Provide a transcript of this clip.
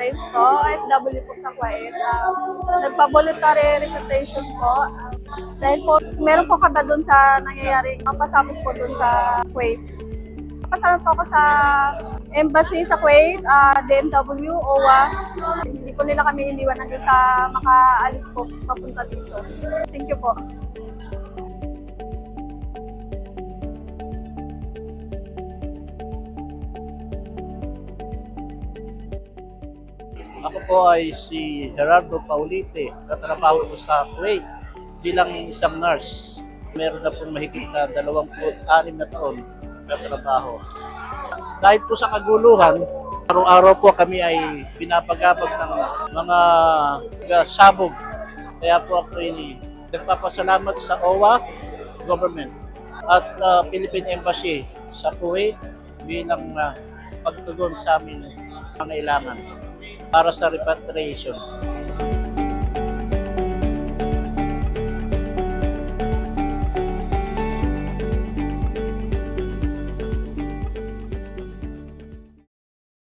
Perez po, OFW po sa Kuwait. Nagpa-voluntary reputation po. Dahil po, meron po kaba doon sa nangyayari, pasabog po doon sa Kuwait. Pasalamat po ako sa embassy sa Kuwait, DMW, OWA. Hindi po nila kami iniwan hanggang sa makaalis po papunta dito. Thank you po. Ako po ay si Gerardo Paulite, katrabaho ko sa Kuwait bilang isang nurse. Meron na pong mahigit na 26 na taon na trabaho. Dahil po sa kaguluhan, araw-araw po kami ay pinapagabag ng mga sabog. Kaya po ako nagpapasalamat sa OWA government at Philippine Embassy sa Kuwait bilang pagtugon sa aming pangailangan para sa repatriation.